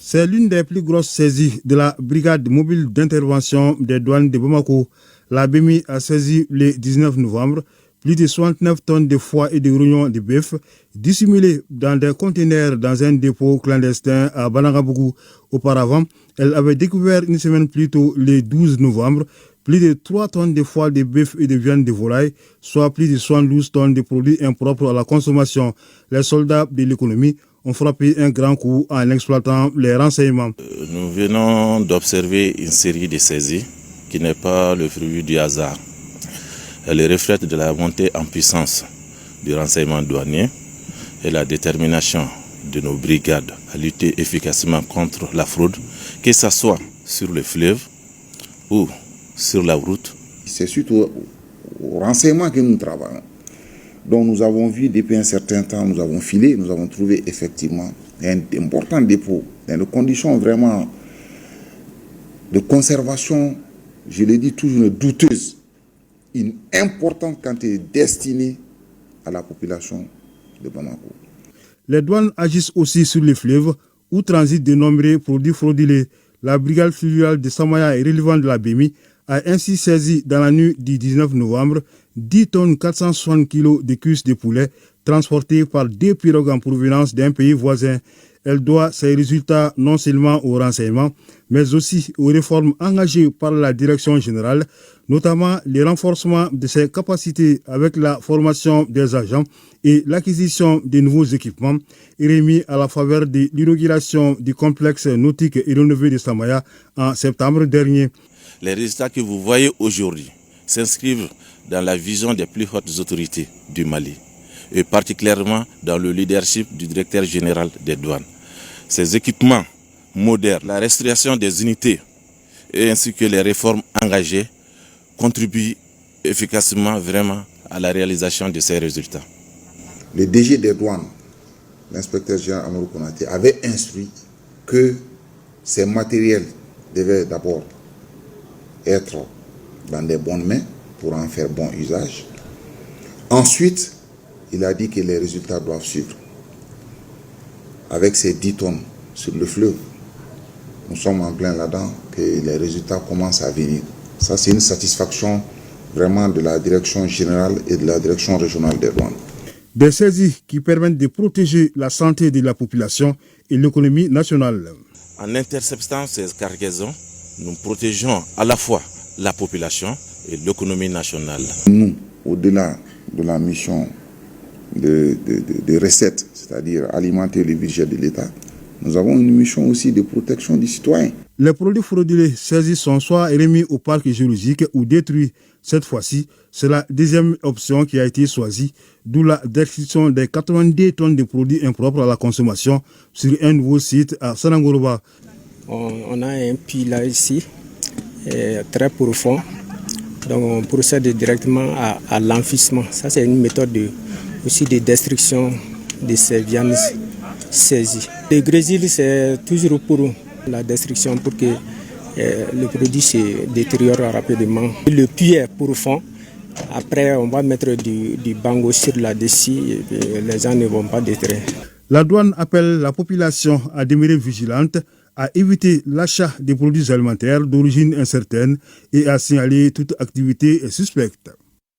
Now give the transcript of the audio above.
C'est l'une des plus grosses saisies de la brigade mobile d'intervention des douanes de Bamako. La BMI a saisi le 19 novembre plus de 69 tonnes de foie et de rognons de bœuf dissimulés dans des conteneurs dans un dépôt clandestin à Banagabougou. Auparavant, elle avait découvert une semaine plus tôt, le 12 novembre, plus de 3 tonnes de foie de bœuf et de viande de volaille, soit plus de 72 tonnes de produits impropres à la consommation. Les soldats de l'économie ont frappé un grand coup en exploitant les renseignements. Nous venons d'observer une série de saisies qui n'est pas le fruit du hasard. Elle reflète de la montée en puissance du renseignement douanier et la détermination de nos brigades à lutter efficacement contre la fraude, que ce soit sur le fleuve ou sur la route. C'est suite au renseignement que nous travaillons. Donc nous avons vu depuis un certain temps, nous avons filé, nous avons trouvé effectivement un important dépôt dans des conditions vraiment de conservation, je l'ai dit toujours, douteuse, une importante quantité destinée à la population de Bamako. Les douanes agissent aussi sur les fleuves où transitent de nombreux produits frauduleux. La brigade fluviale de Samaya et relevant de la BMI a ainsi saisi dans la nuit du 19 novembre 10 tonnes 460 kg de cuisses de poulet transportées par 2 pirogues en provenance d'un pays voisin. Elle doit ses résultats non seulement au renseignement, mais aussi aux réformes engagées par la direction générale, notamment le renforcement de ses capacités avec la formation des agents et l'acquisition de nouveaux équipements, remis à la faveur de l'inauguration du complexe nautique et rénové de Samaya en septembre dernier. Les résultats que vous voyez aujourd'hui s'inscrivent dans la vision des plus hautes autorités du Mali, et particulièrement dans le leadership du directeur général des douanes. Ces équipements modernes, la restauration des unités ainsi que les réformes engagées contribuent efficacement vraiment à la réalisation de ces résultats. Le DG des douanes, l'inspecteur général Amadou Konaté, avait instruit que ces matériels devaient d'abord être dans des bonnes mains pour en faire bon usage. Ensuite, il a dit que les résultats doivent suivre. Avec ces 10 tonnes sur le fleuve, nous sommes en plein là-dedans, que les résultats commencent à venir. Ça, c'est une satisfaction vraiment de la direction générale et de la direction régionale des douanes. Des saisies qui permettent de protéger la santé de la population et l'économie nationale. En interceptant ces cargaisons, nous protégeons à la fois la population et l'économie nationale. Nous, au-delà de la mission de recettes, c'est-à-dire alimenter le budget de l'État, nous avons une mission aussi de protection des citoyens. Les produits frauduleux saisis sont soit remis au parc géologique ou détruits. Cette fois-ci, c'est la deuxième option qui a été choisie, d'où la destruction des 82 tonnes de produits impropres à la consommation sur un nouveau site à Sanangoroba. On a un puits là ici, très profond, donc on procède directement à l'enfouissement. Ça, c'est une méthode aussi de destruction de ces viandes saisies. Le grésil, c'est toujours pour la destruction, pour que le produit se détériore rapidement. Le puits est profond. Après, on va mettre du bango sur là-dessus et les gens ne vont pas détruire. La douane appelle la population à demeurer vigilante, à éviter l'achat des produits alimentaires d'origine incertaine et à signaler toute activité suspecte.